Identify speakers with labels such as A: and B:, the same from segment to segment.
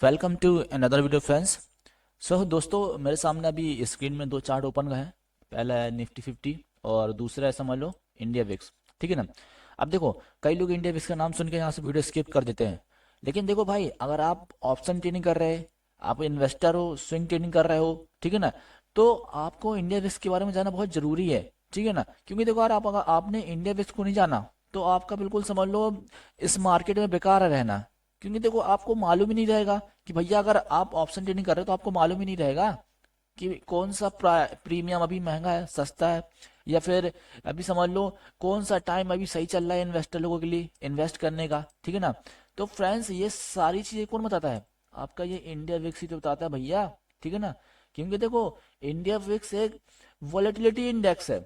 A: Welcome to another video friends. दोस्तों, मेरे सामने अभी स्क्रीन में दो चार्ट ओपन है। पहला है निफ्टी 50 और दूसरा है समझ लो इंडिया विक्स। ठीक है ना। अब देखो, कई लोग इंडिया विक्स का नाम सुन के यहाँ से वीडियो स्किप कर देते हैं। लेकिन देखो भाई, अगर आप ऑप्शन ट्रेडिंग कर रहे हैं, आप इन्वेस्टर हो, स्विंग ट्रेडिंग कर रहे हो, ठीक है ना, तो आपको इंडिया विक्स के बारे में जानना बहुत जरूरी है। ठीक है ना। क्योंकि देखो, अगर आपने इंडिया विक्स को नहीं जाना तो आपका बिल्कुल समझ लो इस मार्केट में बेकार है रहना। क्योंकि देखो, आपको मालूम ही नहीं रहेगा कि भैया, अगर आप ऑप्शन ट्रेडिंग कर रहे हो तो आपको मालूम ही नहीं रहेगा कि कौन सा प्रीमियम अभी महंगा है, सस्ता है, या फिर अभी समझ लो कौन सा टाइम अभी सही चल रहा है इन्वेस्टर लोगों के लिए इन्वेस्ट करने का। ठीक है ना। तो फ्रेंड्स, ये सारी चीजें कौन बताता है? आपका ये इंडिया विक्स ही तो बताता है भैया। ठीक है ना। क्योंकि देखो, इंडिया विक्स एक वॉलेटिलिटी इंडेक्स है।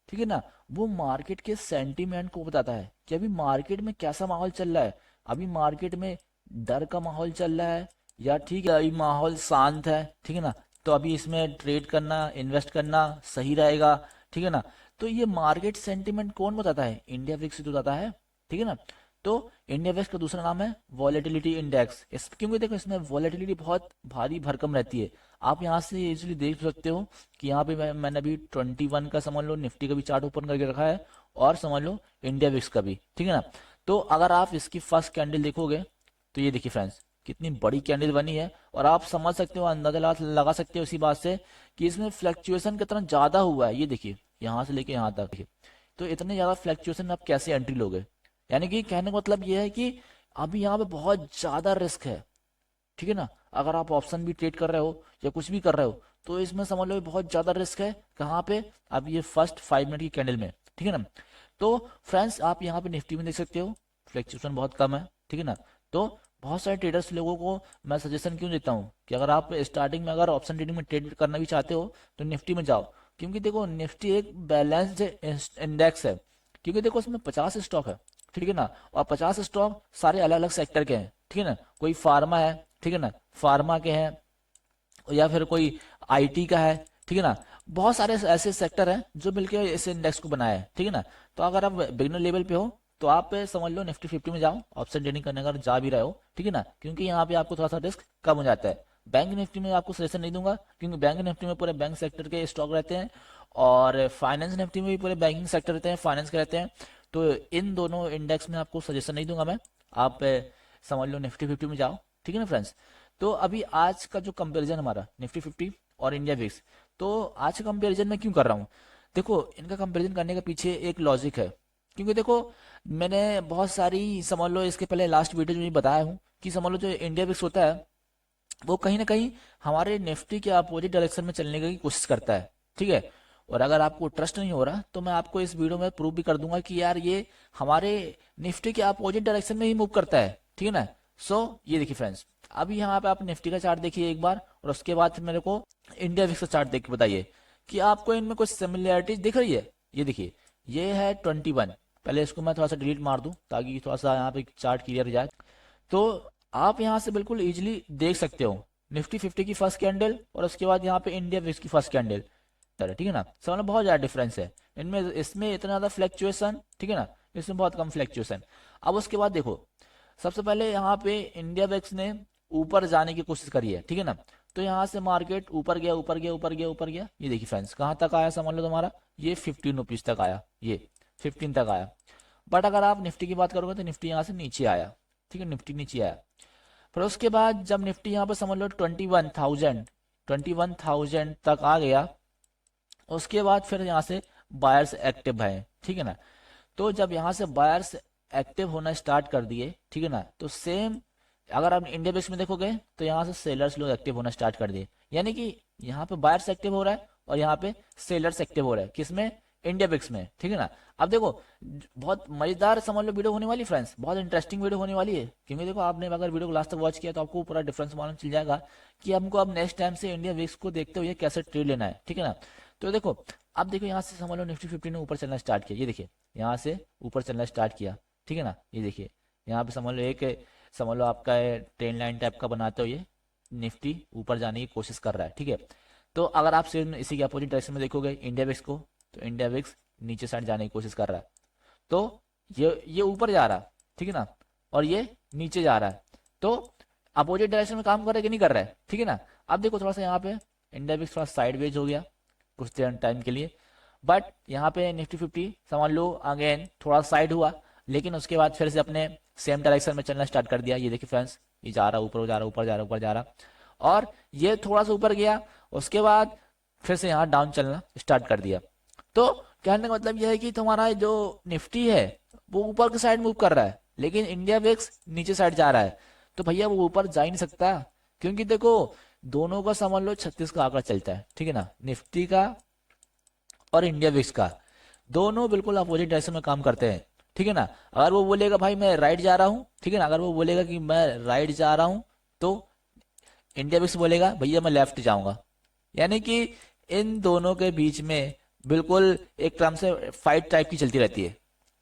A: ठीक है ना। वो मार्केट के सेंटीमेंट को बताता है कि अभी मार्केट में कैसा माहौल चल रहा है। अभी मार्केट में डर का माहौल चल रहा है या ठीक है अभी माहौल शांत है। ठीक है ना। तो अभी इसमें ट्रेड करना, इन्वेस्ट करना सही रहेगा। ठीक है ना। तो ये मार्केट सेंटिमेंट कौन बताता है? इंडिया विक्स ही तो बताता है। ठीक है ना। तो इंडिया विक्स का दूसरा नाम है वॉलेटिलिटी इंडेक्स। इस क्योंकि देखो, इसमें वॉलेटिलिटी बहुत भारी भरकम रहती है। आप यहाँ से इजीली देख सकते हो कि यहाँ पे मैंने अभी 21 का समझ लो निफ्टी का भी चार्ट ओपन करके रखा है और समझ लो इंडिया विक्स का भी। ठीक है ना। तो अगर आप इसकी फर्स्ट कैंडल देखोगे तो ये देखिए फ्रेंड्स, कितनी बड़ी कैंडल बनी है। और आप समझ सकते हो, अंदाजा लगा सकते हो इसी बात से कि इसमें फ्लक्चुएशन कितना ज्यादा हुआ है। ये देखिए, यहाँ से लेके यहाँ तक देखिए। तो इतने ज्यादा फ्लक्चुएशन आप कैसे एंट्री लोगे? यानी कि कहने का मतलब ये है कि अभी यहाँ पे बहुत ज्यादा रिस्क है। ठीक है ना। अगर आप ऑप्शन भी ट्रेड कर रहे हो या कुछ भी कर रहे हो तो इसमें समझ लो बहुत ज्यादा रिस्क है। कहाँ पे? अब ये फर्स्ट 5 मिनट की कैंडल में। ठीक है ना। तो फ्रेंड्स, आप यहाँ पे निफ्टी में देख सकते हो फ्लक्चुएशन बहुत कम है। ठीक है ना। तो बहुत सारे ट्रेडर्स लोगों को मैं सजेशन क्यों देता हूँ कि अगर आप स्टार्टिंग में अगर ऑप्शन ट्रेडिंग में ट्रेड करना भी चाहते हो तो निफ्टी में जाओ। क्योंकि देखो, निफ्टी एक बैलेंस्ड इंडेक्स है। क्योंकि देखो, उसमें 50 स्टॉक है। ठीक है ना। और 50 स्टॉक सारे अलग अलग सेक्टर के हैं। ठीक है ना। कोई फार्मा है, ठीक है ना, फार्मा के हैं, या फिर कोई आईटी का है। ठीक है ना। बहुत सारे ऐसे सेक्टर हैं जो मिलकर इस इंडेक्स को बनाया है। ठीक है ना। तो अगर आप बिगिनर लेवल पे हो तो आप समझ लो निफ्टी 50 में जाओ ऑप्शन ट्रेडिंग करने, अगर जा भी रहे हो। ठीक है ना। क्योंकि यहाँ पे आपको थोड़ा सा रिस्क कम हो जाता है। बैंक निफ्टी में आपको सजेशन नहीं दूंगा क्योंकि बैंक निफ्टी में पूरे बैंक सेक्टर के स्टॉक रहते हैं और फाइनेंस निफ्टी में भी पूरे बैंकिंग सेक्टर रहते हैं, फाइनेंस के रहते हैं। तो इन दोनों इंडेक्स में आपको सजेशन नहीं दूंगा मैं। आप समझ लो निफ्टी 50 में जाओ। ठीक है ना फ्रेंड्स। तो अभी आज का जो कंपैरिजन हमारा निफ्टी 50 और इंडिया विक्स, तो आज का कंपैरिजन मैं क्यों कर रहा हूँ? देखो, इनका कंपैरिजन करने के पीछे एक लॉजिक है। क्योंकि देखो, मैंने बहुत सारी समझ लो इसके पहले लास्ट वीडियो में बताया हूँ कि समझ लो जो इंडिया विक्स होता है वो कहीं ना कहीं हमारे निफ्टी के अपोजिट डायरेक्शन में चलने की कोशिश करता है। ठीक है। और अगर आपको ट्रस्ट नहीं हो रहा तो मैं आपको इस वीडियो में प्रूव भी कर दूंगा कि यार ये हमारे निफ्टी के अपोजिट डायरेक्शन में ही मूव करता है। ठीक है ना। ये देखिए फ्रेंड्स, अभी यहाँ पे आप निफ्टी का चार्ट देखिए एक बार और उसके बाद फिर मेरे को इंडिया विक्स का चार्ट देख के बताइए कि आपको इनमें कुछ सिमिलैरिटीज दिख रही है। ये देखिए, ये है 21। पहले इसको मैं थोड़ा सा डिलीट मार दूं ताकि थोड़ा सा यहाँ पे चार्ट क्लियर हो जाए। तो आप यहाँ से बिल्कुल इजीली देख सकते हो निफ्टी 50 की फर्स्ट कैंडल और उसके बाद यहाँ पे इंडिया विक्स की फर्स्ट कैंडल। ठीक है ना। सब में बहुत ज्यादा डिफरेंस है इनमें, इसमें इतना ज्यादा फ्लक्चुएशन, ठीक है ना, इसमें बहुत कम फ्लक्चुएशन। अब उसके बाद देखो, सबसे पहले यहाँ पे इंडिया विक्स ने ऊपर जाने की कोशिश करी है। ठीक है ना। तो यहाँ से मार्केट ऊपर गया, ऊपर गया, ऊपर गया, ऊपर गया। ये देखिए फ्रेंड्स, कहाँ तक आया समझ लो तुम्हारा, ये 15 रुपीज तक आया, ये 15 तक आया। बट अगर आप निफ्टी की बात करोगे तो निफ्टी यहाँ से नीचे आया। ठीक है, निफ्टी नीचे आया। फिर उसके बाद जब निफ्टी यहाँ पर समझ लो 21,000 तक आ गया, उसके बाद फिर यहाँ से बायर्स एक्टिव है। ठीक है ना। तो जब यहाँ से बायर्स एक्टिव होना स्टार्ट कर दिए, ठीक है ना, तो सेम अगर आप इंडिया बेस में देखोगे तो यहाँ से सेलर्स लोग एक्टिव होना स्टार्ट कर दिए। यानी कि यहाँ पे बायर्स एक्टिव हो रहा है और यहाँ पे सेलर्स एक्टिव हो रहा है। किसमें? इंडिया बिक्स में। ठीक है ना। अब देखो, बहुत मजेदार समझ लो वीडियो होने वाली फ्रेंड्स, बहुत इंटरेस्टिंग वीडियो होने वाली है। क्योंकि देखो, आपने अगर वीडियो को लास्ट तक वॉच किया तो आपको पूरा डिफरेंस मालूम चल जाएगा कि हमको अब नेक्स्ट टाइम से इंडिया विक्स को देखते हुए कैसे ट्रेड लेना है। ठीक है ना। तो देखो, अब देखो यहाँ से समझ लो निफ्टी 50 ने ऊपर चलना स्टार्ट किया। ये देखिए, यहाँ से ऊपर चलना स्टार्ट किया। ठीक है ना। ये देखिए, यहाँ पे समझ लो एक, समझ लो आपका ट्रेन लाइन टाइप का बनाते हुए निफ्टी ऊपर जाने की कोशिश कर रहा है। ठीक है। तो अगर आप सेम इसी के अपोजिट डायरेक्शन में देखोगे इंडिया विक्स को, तो इंडिया विक्स नीचे साइड जाने की कोशिश कर रहा है। तो ये ऊपर जा रहा है। ठीक है ना। और ये नीचे जा रहा है। तो अपोजिट डायरेक्शन में काम कर रहा है कि नहीं कर रहा है, ठीक है ना। अब देखो थोड़ा सा यहाँ पे इंडिया विक्स थोड़ा साइडवेज हो गया कुछ देर टाइम के लिए, बट यहाँ पे निफ्टी 50 समझ लो अगेन थोड़ा साइड हुआ, लेकिन उसके बाद फिर से अपने सेम डायरेक्शन में चलना स्टार्ट कर दिया। ये देखिए फ्रेंड्स, ये जा रहा ऊपर जा रहा ऊपर जा रहा ऊपर जा रहा, और ये थोड़ा सा ऊपर गया, उसके बाद फिर से यहाँ डाउन चलना स्टार्ट कर दिया। तो कहने का मतलब यह है कि तुम्हारा जो निफ्टी है वो ऊपर की साइड मूव कर रहा है, लेकिन इंडिया विक्स नीचे साइड जा रहा है। तो भैया वो ऊपर जा ही नहीं सकता, क्योंकि देखो दोनों का समझ लो 36 का आंकड़ा चलता है, ठीक है ना। निफ्टी का और इंडिया विक्स का दोनों बिल्कुल अपोजिट डायरेक्शन में काम करते हैं, ठीक है ना। अगर वो बोलेगा भाई मैं राइट जा रहा हूँ, ठीक है ना, अगर वो बोलेगा कि मैं राइट जा रहा हूँ, तो इंडिया विक्स बोलेगा भैया मैं लेफ्ट जाऊंगा। यानी कि इन दोनों के बीच में बिल्कुल एक क्रम से फाइट टाइप की चलती रहती है,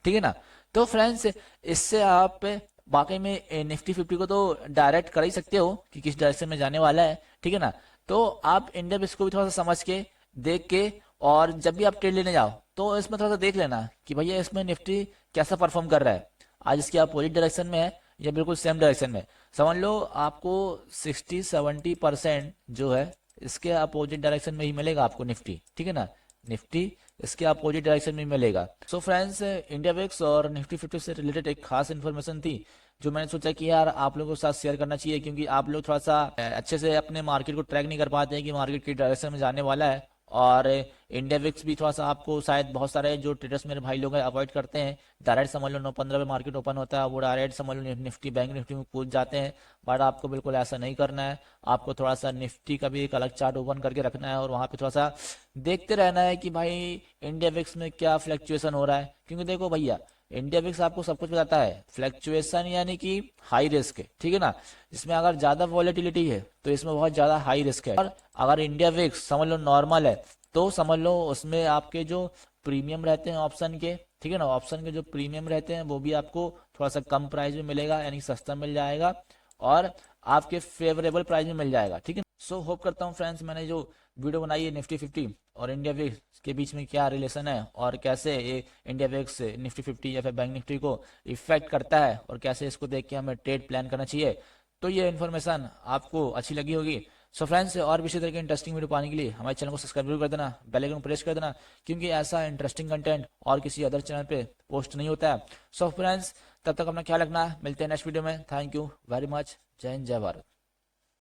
A: ठीक है ना। तो फ्रेंड्स इससे आप वाकई में निफ्टी 50 को तो डायरेक्ट कर ही सकते हो कि किस डायरेक्शन में जाने वाला है, ठीक है ना। तो आप इंडिया बिक्स को भी थोड़ा सा समझ के देख के, और जब भी आप ट्रेड लेने जाओ तो इसमें थोड़ा सा देख लेना कि भैया इसमें निफ्टी कैसा परफॉर्म कर रहा है। आज इसकी अपोजिट डायरेक्शन में है या बिल्कुल सेम डायरेक्शन में, समझ लो आपको 60-70% जो है इसके अपोजिट डायरेक्शन में ही मिलेगा आपको निफ्टी, ठीक है ना। निफ्टी इसके अपोजिट डायरेक्शन में मिलेगा। सो फ्रेंड्स इंडिया विक्स और निफ्टी 50 से रिलेटेड एक खास इन्फॉर्मेशन थी जो मैंने सोचा कि यार आप लोगों के साथ शेयर करना चाहिए, क्योंकि आप लोग थोड़ा सा अच्छे से अपने मार्केट को ट्रैक नहीं कर पाते हैं कि मार्केट की डायरेक्शन में जाने वाला है। और इंडिया विक्स भी थोड़ा सा आपको शायद बहुत सारे जो ट्रेडर्स मेरे भाई लोग हैं अवॉइड करते हैं। डायरेक्ट समझ लो 9:15 पे मार्केट ओपन होता है, वो डायरेक्ट समझ लो निफ्टी बैंक निफ्टी में कूद जाते हैं। बट आपको बिल्कुल ऐसा नहीं करना है, आपको थोड़ा सा निफ्टी का भी एक अलग चार्ट ओपन करके रखना है और वहां पे थोड़ा सा देखते रहना है कि भाई इंडिया विक्स में क्या फ्लक्चुएशन हो रहा है। क्योंकि देखो भैया इंडिया विक्स आपको सब कुछ बताता है, फ्लक्चुएशन यानी कि हाई रिस्क है, ठीक है ना। इसमें अगर ज्यादा वॉलेटिलिटी है तो इसमें बहुत ज्यादा हाई रिस्क है, और अगर इंडिया विक्स समझ लो नॉर्मल है तो समझ लो उसमें आपके जो प्रीमियम रहते हैं ऑप्शन के, ठीक है ना, ऑप्शन के जो प्रीमियम रहते हैं वो भी आपको थोड़ा सा कम प्राइस में मिलेगा, यानी सस्ता मिल जाएगा और आपके फेवरेबल प्राइस में मिल जाएगा, ठीक है। सो होप करता हूँ फ्रेंड्स मैंने जो वीडियो बनाई है निफ्टी 50 और इंडिया विक्स के बीच में क्या रिलेशन है और कैसे ये इंडिया विक्स निफ्टी 50 या फिर बैंक निफ्टी को इफेक्ट करता है और कैसे इसको देख के हमें ट्रेड प्लान करना चाहिए, तो ये इन्फॉर्मेशन आपको अच्छी लगी होगी। सो फ्रेंड्स और भी इसी तरह के इंटरेस्टिंग वीडियो पाने के लिए हमारे चैनल को सब्सक्राइब जरूर कर देना, बेल आइकन प्रेस कर देना, क्योंकि ऐसा इंटरेस्टिंग कंटेंट और किसी अदर चैनल पे पोस्ट नहीं होता है। सो फ्रेंड्स तब तक अपना ख्याल रखना, मिलते हैं नेक्स्ट वीडियो में। थैंक यू वेरी मच, जय हिंद जय भारत।